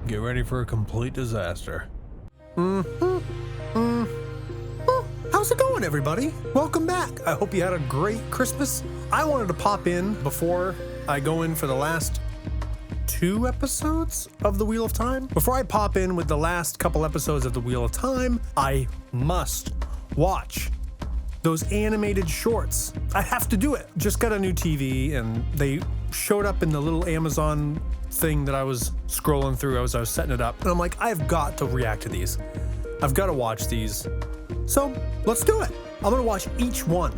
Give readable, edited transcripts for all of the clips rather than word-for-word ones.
Get ready for a complete disaster. How's it going, everybody? Welcome back. I hope you had a great Christmas. I wanted to pop in before I go in for the last 2 episodes of The Wheel of Time. Before I pop in with the last couple episodes of The Wheel of Time, I must watch those animated shorts. I have to do it. Just got a new TV and they showed up in the little Amazon thing that I was scrolling through as I was setting it up. And I'm like, I've got to react to these. I've got to watch these. So let's do it. I'm gonna watch each one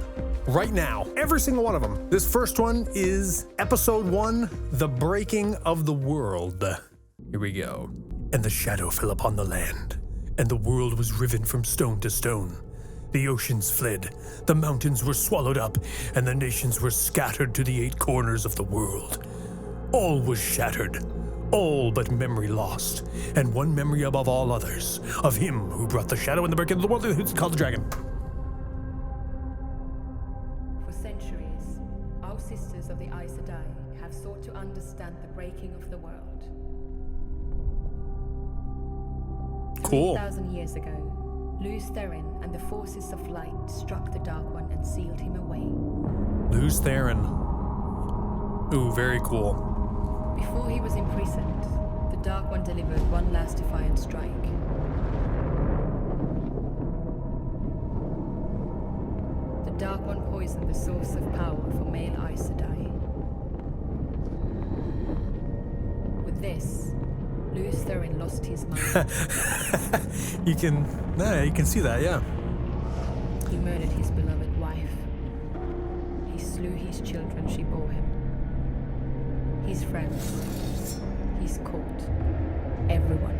right now. Every single one of them. This first one is episode 1, The Breaking of the World. Here we go. And the shadow fell upon the land, and the world was riven from stone to stone. The oceans fled, the mountains were swallowed up, and the nations were scattered to the 8 corners of the world. All was shattered, all but memory lost, and one memory above all others, of him who brought the shadow and the breaking of the world, who's called the dragon. For centuries, our sisters of the Aes Sedai have sought to understand the breaking of the world. Cool. 3,000 years ago, Lews Therin and the forces of light struck the Dark One and sealed him away. Lews Therin. Ooh, very cool. Before he was imprisoned, the Dark One delivered one last defiant strike. The Dark One poisoned the source of power for male Aes Sedai. With this, Lews Therin lost his mind. you can see that, yeah. He murdered his beloved wife. He slew his children she bore him. His friends, his court, everyone.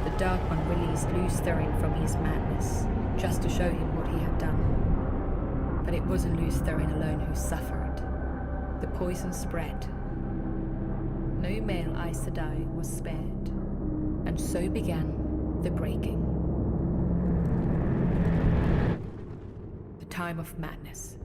The Dark One released Lews Therin from his madness, just to show him what he had done. But it wasn't Lews Therin alone who suffered. The poison spread. No male Aes Sedai was spared, and so began the breaking. The time of madness.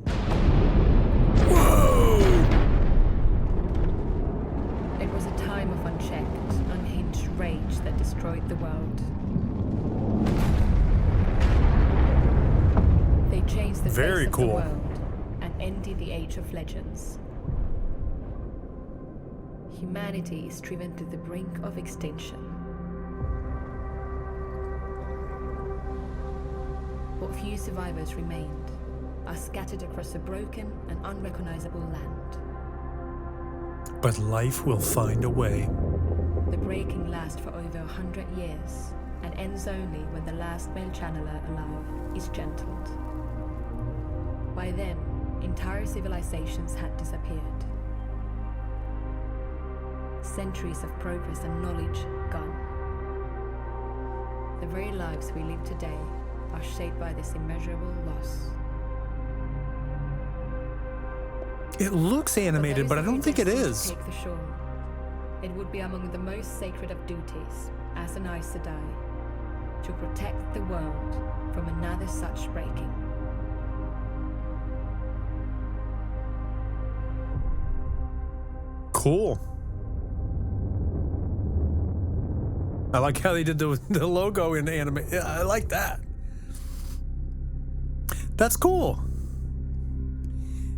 It was a time of unchecked, unhinged rage that destroyed the world. They changed the Very face of cool. the world and ended the Age of Legends. Humanity is driven to the brink of extinction. What few survivors remained are scattered across a broken and unrecognizable land. But life will find a way. The breaking lasts for over 100 years and ends only when the last male channeler alive is gentled. By then, entire civilizations had disappeared. Centuries of progress and knowledge gone. The very lives we live today are shaped by this immeasurable loss. It looks animated, but I don't think it is. Take the shore. It would be among the most sacred of duties as an Aes Sedai to protect the world from another such breaking. Cool. I like how they did the logo in anime. Yeah, I like that. That's cool.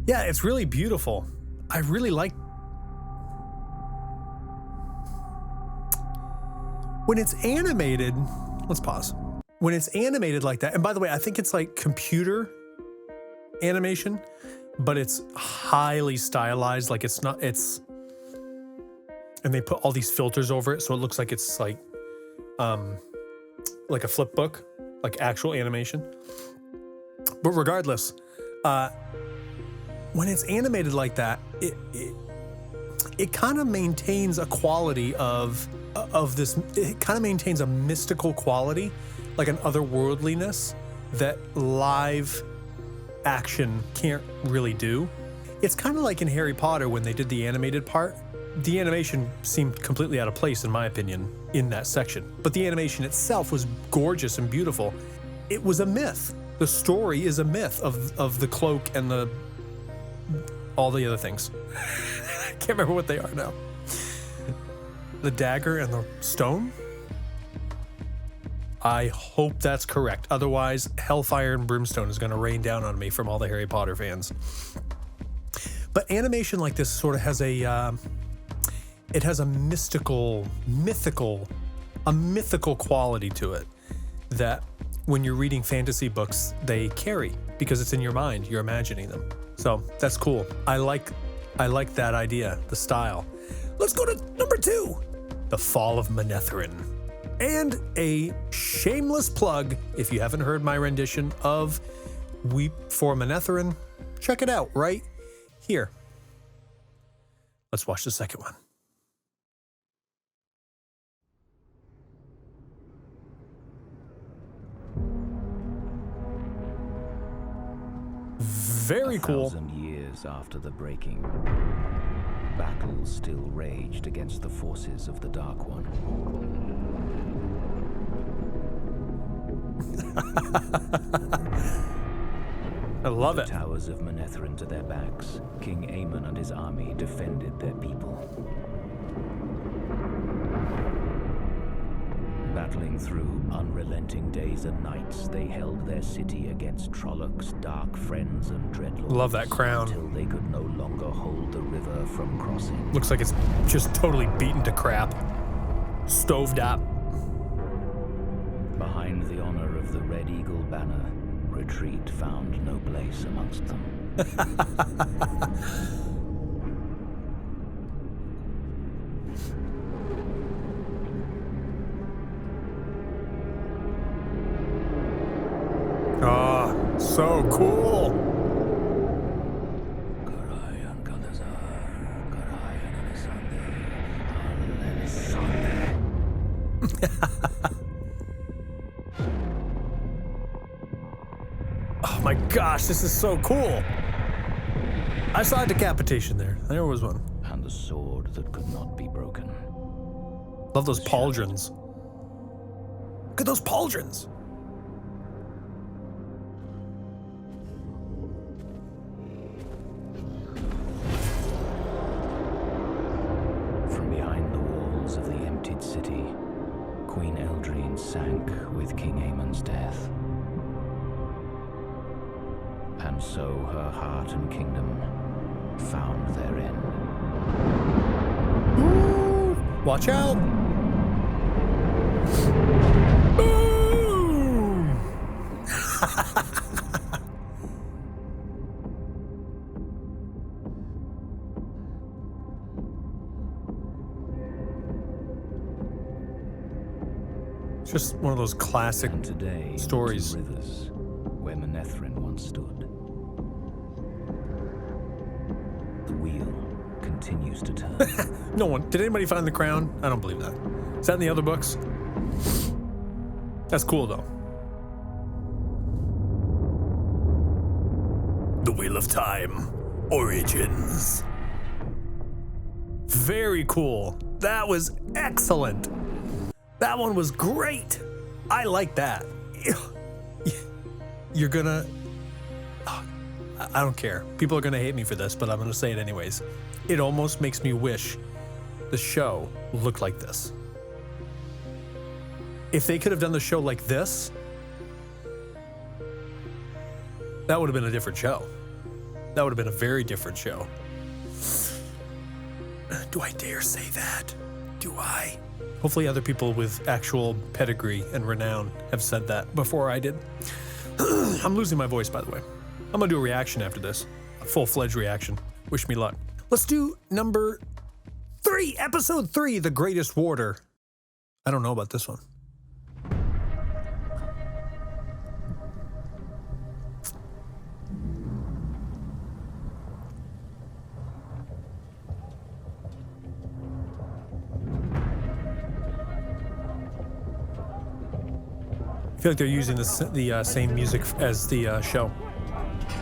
Yeah, it's really beautiful. I really like when it's animated. Let's pause. When it's animated like that, and by the way, I think it's like computer animation, but it's highly stylized. Like it's not, and they put all these filters over it, so it looks like it's like a flip book, like actual animation. But regardless, when it's animated like that, it kind of maintains a quality of this. It kind of maintains a mystical quality, like an otherworldliness that live action can't really do. It's kind of like in Harry Potter when they did the animated part. The animation seemed completely out of place, in my opinion, in that section. But the animation itself was gorgeous and beautiful. It was a myth. The story is a myth of the cloak and all the other things. can't remember what they are now. The dagger and the stone? I hope that's correct. Otherwise, hellfire and brimstone is going to rain down on me from all the Harry Potter fans. But animation like this sort of has a, it has a mythical quality to it that when you're reading fantasy books, they carry because it's in your mind. You're imagining them. So that's cool. I like that idea, the style. Let's go to number 2, The Fall of Manetheren. And a shameless plug, if you haven't heard my rendition of Weep for Manetheren, check it out right here. Let's watch the second one. Very cool. 1,000 years after the breaking, battles still raged against the forces of the Dark One. I love it. The towers of Manetheren to their backs, King Aemon and his army defended their people. Battling through unrelenting days and nights, they held their city against Trollocs, dark friends, and dreadlords. Love that crown. Until they could no longer hold the river from crossing. Looks like it's just totally beaten to crap. Stoved up. Behind the honor of the Red Eagle banner, retreat found no place amongst them. Oh, so cool. Oh my gosh, this is so cool. I saw a decapitation there. There was one. And the sword that could not be broken. Love those pauldrons. Look at those pauldrons. From behind the walls of the emptied city, Queen Eldrine sank with King Aemon's death. And so her heart and kingdom found their end. Ooh, watch out. Boom. It's just one of those classic And today, stories. the two rivers, where Manetheren once stood. The wheel continues to turn. No one. Did anybody find the crown? I don't believe that. Is that in the other books? That's cool, though. The Wheel of Time. Origins. Very cool. That was excellent. That one was great. I like that. You're gonna... I don't care. People are gonna hate me for this, but I'm gonna say it anyways. It almost makes me wish the show looked like this. If they could have done the show like this, that would have been a different show. That would have been a very different show. Do I dare say that? Do I? Hopefully other people with actual pedigree and renown have said that before I did. I'm losing my voice, by the way. I'm gonna do a reaction after this. A full-fledged reaction. Wish me luck. Let's do number 3, episode 3, The Greatest Warder. I don't know about this one. I feel like they're using the same music as the show.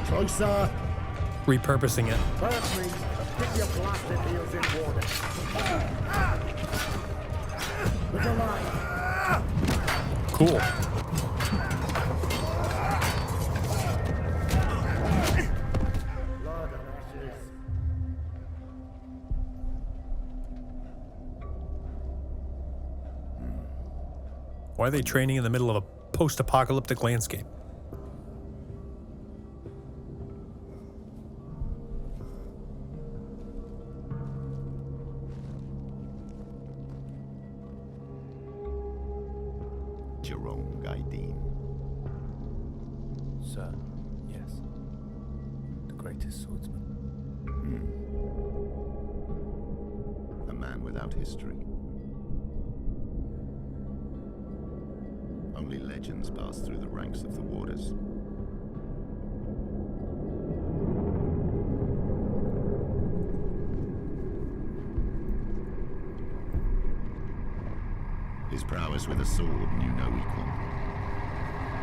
Closer. Repurposing it. Firstly, stick your blasted heels in water. Look alive. Cool. Blood and ashes. Why are they training in the middle of a post-apocalyptic landscape? Jerome Gaidin. Sir, yes. The greatest swordsman. A man without history. Only legends pass through the ranks of the warders. His prowess with a sword knew no equal.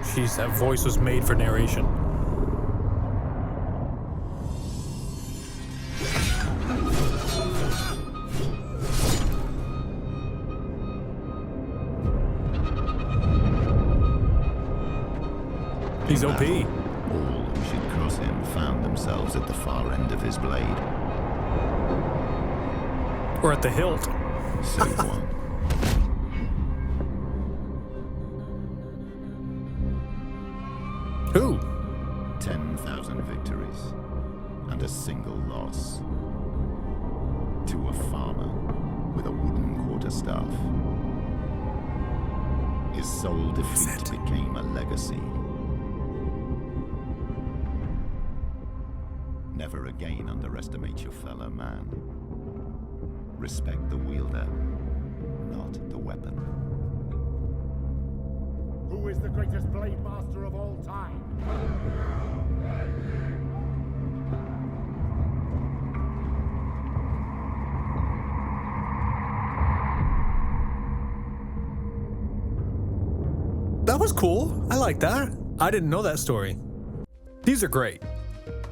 Jeez, that voice was made for narration. He's OP. All who should cross him found themselves at the far end of his blade. Or at the hilt. Save one. Who? 10,000 victories and a single loss. To a farmer with a wooden quarterstaff. His sole defeat became a legacy. Never again underestimate your fellow man. Respect the wielder, not the weapon. Who is the greatest blade master of all time? That was cool. I like that. I didn't know that story. These are great.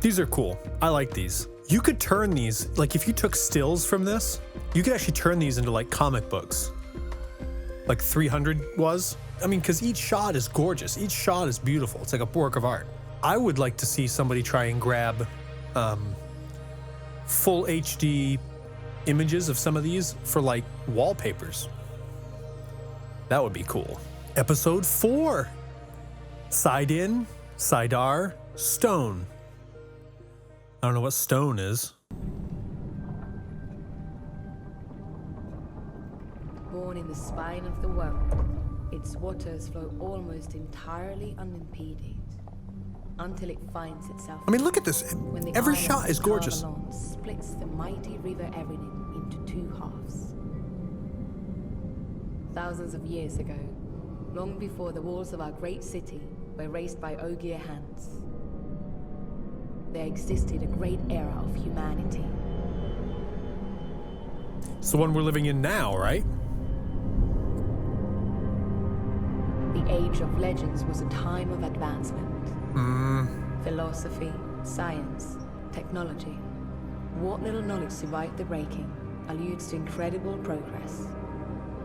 These are cool. I like these. You could turn these, like if you took stills from this, you could actually turn these into like comic books. Like 300 was. I mean, because each shot is gorgeous. Each shot is beautiful. It's like a work of art. I would like to see somebody try and grab full HD images of some of these for like wallpapers. That would be cool. Episode 4. Saidin, Saidar, Stone. I don't know what stone is. Born in the spine of the world, its waters flow almost entirely unimpeded until it finds itself. I mean, look at this. when the Every island shot of is gorgeous. Tarvalon splits the mighty river Erin into two halves. Thousands of years ago, long before the walls of our great city were raised by Ogier hands, there existed a great era of humanity. It's the one we're living in now, right? The Age of Legends was a time of advancement. Philosophy, science, technology. What little knowledge survived the breaking alludes to incredible progress.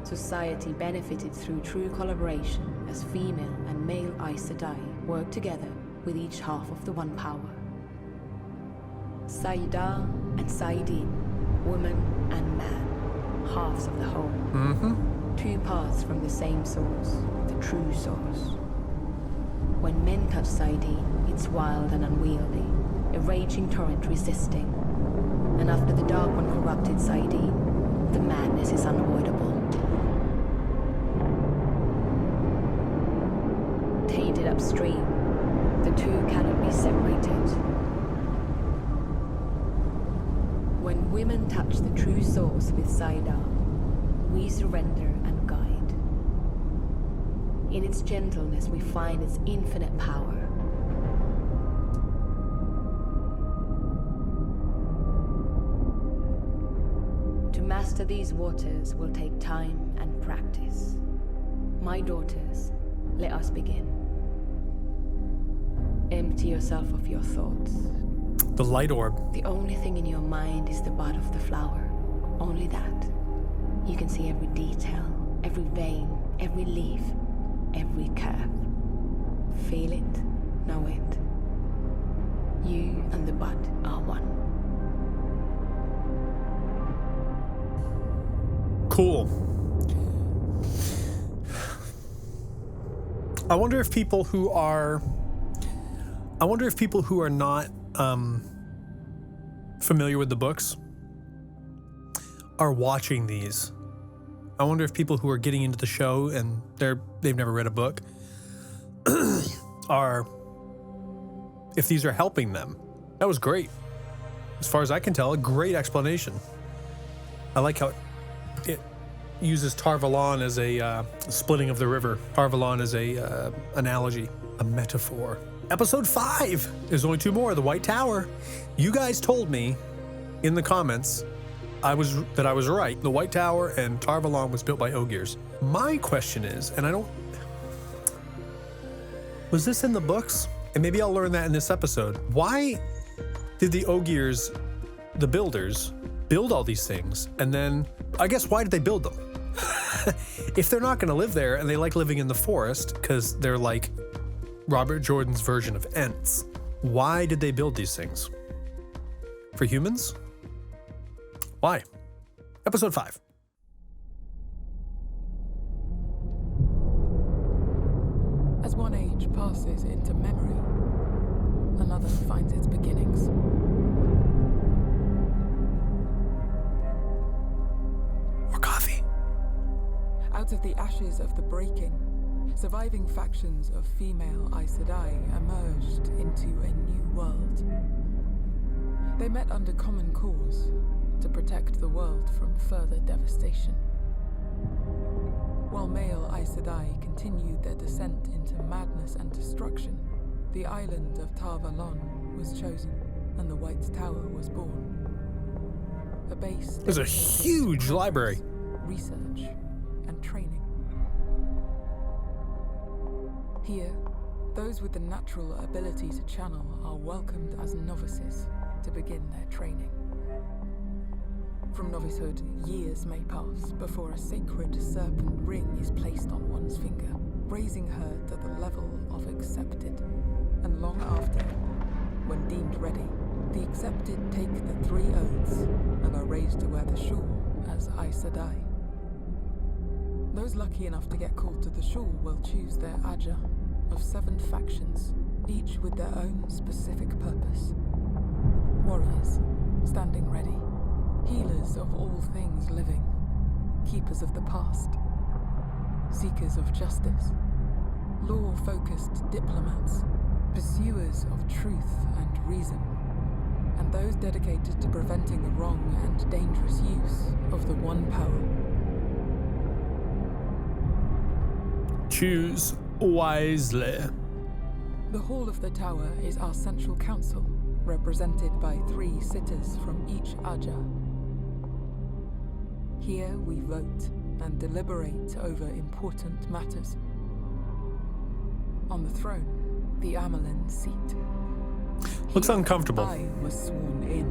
Society benefited through true collaboration as female and male Aes Sedai worked together with each half of the one power. Saidar and Saidin, woman and man, halves of the whole. Two paths from the same source, the true source. When men touch Saidin, it's wild and unwieldy, a raging torrent resisting. And after the Dark One corrupted Saidin, the madness is unavoidable. Tainted upstream, the two cannot be separated. When women touch the true source with Saidar, we surrender and guide. In its gentleness, we find its infinite power. To master these waters will take time and practice. My daughters, let us begin. Empty yourself of your thoughts. The light orb. The only thing in your mind is the bud of the flower. Only that. You can see every detail, every vein, every leaf, every curve. Feel it, know it. You and the bud are one. Cool. I wonder if people who are not familiar with the books are watching these. I wonder if people who are getting into the show and they've never read a book if these are helping them. That was great. As far as I can tell, a great explanation. I like how it uses Tar Valon as a splitting of the river. Tar Valon as a analogy, a metaphor. Episode 5. There's only 2 more. The White Tower. You guys told me in the comments I was right. The White Tower and Tar Valon was built by Ogiers. My question is, was this in the books? And maybe I'll learn that in this episode. Why did the Ogiers, the builders, build all these things? And then, I guess, why did they build them? If they're not going to live there and they like living in the forest because they're like Robert Jordan's version of Ents, why did they build these things? For humans? Why? Episode 5. As one age passes into memory, another finds its beginnings. More coffee. Out of the ashes of the breaking, surviving factions of female Aes Sedai emerged into a new world. They met under common cause to protect the world from further devastation. While male Aes Sedai continued their descent into madness and destruction, the island of Tar Valon was chosen, and the White Tower was born. A base. There's a huge library. Research and training. Here, those with the natural ability to channel are welcomed as novices to begin their training. From novicehood, years may pass before a sacred serpent ring is placed on one's finger, raising her to the level of accepted. And long after, when deemed ready, the accepted take the 3 oaths and are raised to wear the shawl as Aes Sedai. Those lucky enough to get called to the shawl will choose their Aja of 7 factions, each with their own specific purpose. Warriors, standing ready. Healers of all things living, keepers of the past, seekers of justice, law-focused diplomats, pursuers of truth and reason, and those dedicated to preventing the wrong and dangerous use of the one power. Choose wisely. The Hall of the Tower is our central council, represented by 3 sitters from each Aja. Here we vote and deliberate over important matters. On the throne, the Amelin seat. Looks uncomfortable. I was sworn in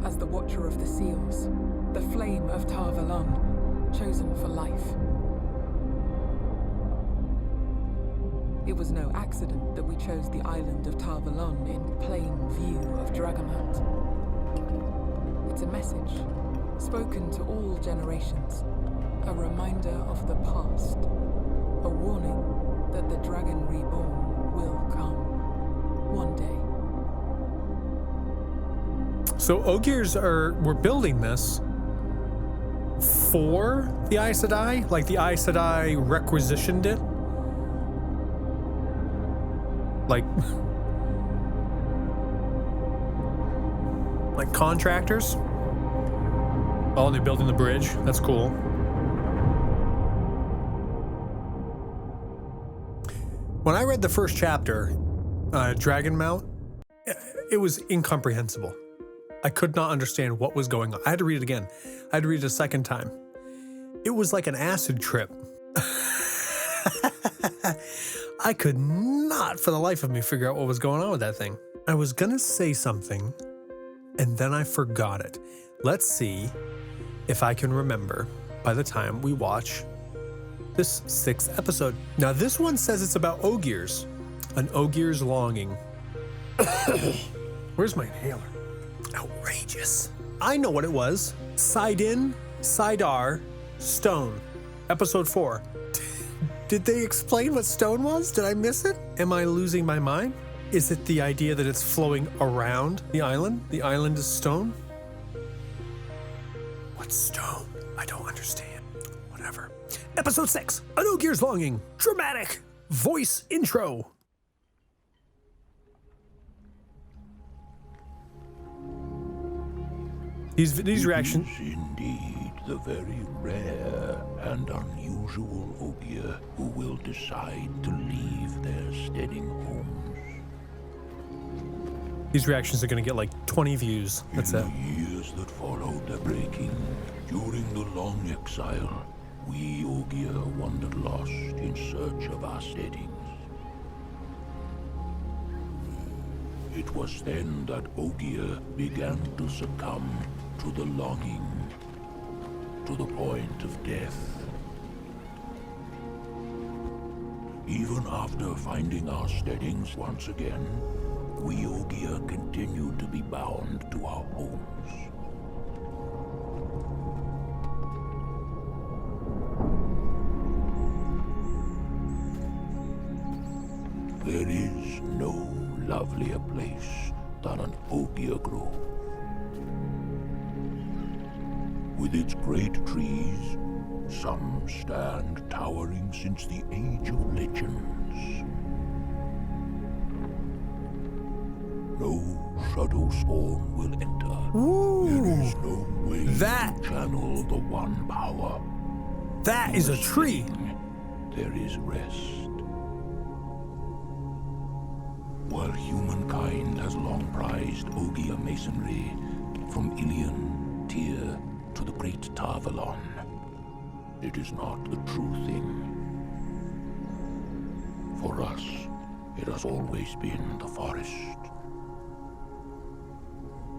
as the Watcher of the Seals, the Flame of Tar Valon, chosen for life. It was no accident that we chose the island of Tar Valon in plain view of Dragamount. It's a message, spoken to all generations, a reminder of the past, a warning that the Dragon Reborn will come, one day. So Ogiers were building this for the Aes Sedai? Like the Aes Sedai requisitioned it? Like contractors? Oh, and they're building the bridge. That's cool. When I read the first chapter, Dragonmount, it was incomprehensible. I could not understand what was going on. I had to read it again. I had to read it a second time. It was like an acid trip. I could not for the life of me figure out what was going on with that thing. I was gonna say something, and then I forgot it. Let's see if I can remember by the time we watch this 6th episode. Now this one says it's about Ogiers, an Ogier's longing. Where's my inhaler? Outrageous. I know what it was. Sidin, Sidar, Stone. Episode 4. Did they explain what stone was? Did I miss it? Am I losing my mind? Is it the idea that it's flowing around the island? The island is stone? What's stone? I don't understand. Whatever. Episode 6, A No Gears Longing, dramatic voice intro. These reactions. It is indeed the very rare and unusual Ogier who will decide to leave their steading homes. These reactions are going to get like 20 views. That's it. In the years that followed the breaking, during the long exile, we Ogier wandered lost in search of our steadings. It was then that Ogier began to succumb to the longing, to the point of death. Even after finding our steadings once again, we Ogier continued to be bound to our homes. There is no lovelier place than an Ogier Grove. With its great trees, some stand towering since the age of legends. No shadow spawn will enter. There is no way to channel the one power. That is a tree. There is rest. While humankind has long prized Ogier masonry, from Ilion, Tyr, to the great Tarvalon, it is not the true thing. For us, it has always been the forest.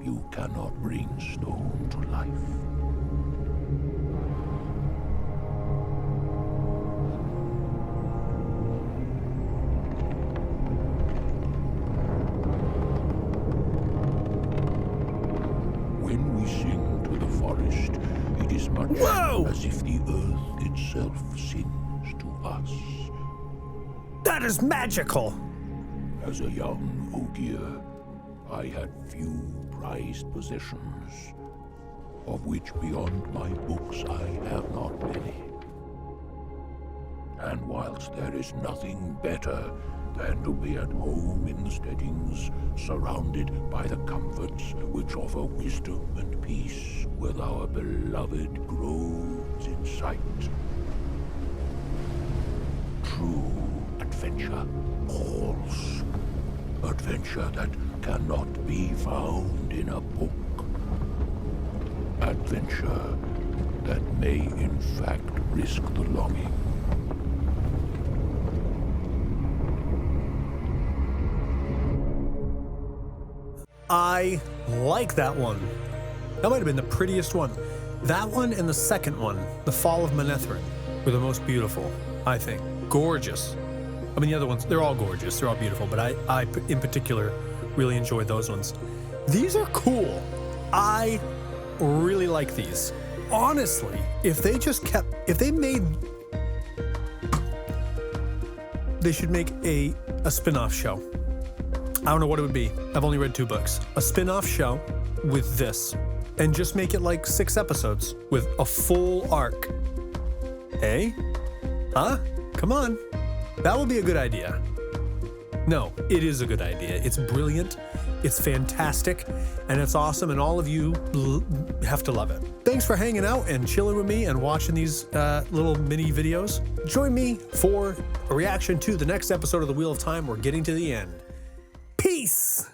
You cannot bring stone to life. When we sing to the forest, it is much as if the earth itself sings to us. That is magical. As a young Ogier, I had few prized possessions, of which beyond my books I have not many. And whilst there is nothing better than to be at home in the steadings, surrounded by the comforts which offer wisdom and peace, with our beloved groves in sight, true adventure calls. Adventure that cannot be found in a book. Adventure that may in fact risk the longing. I like that one. That might have been the prettiest one. That one and the second one, The Fall of Manetheren, were the most beautiful, I think. Gorgeous. I mean, the other ones, they're all gorgeous, they're all beautiful, but I in particular really enjoyed those ones. These are cool. I really like these. Honestly, if they should make a spin-off show. I don't know what it would be. I've only read 2 books. A spin-off show with this, and just make it like 6 episodes with a full arc. Hey? Huh? Come on. That would be a good idea. No, it is a good idea. It's brilliant, it's fantastic, and it's awesome, and all of you have to love it. Thanks for hanging out and chilling with me and watching these little mini videos. Join me for a reaction to the next episode of The Wheel of Time. We're getting to the end. Peace!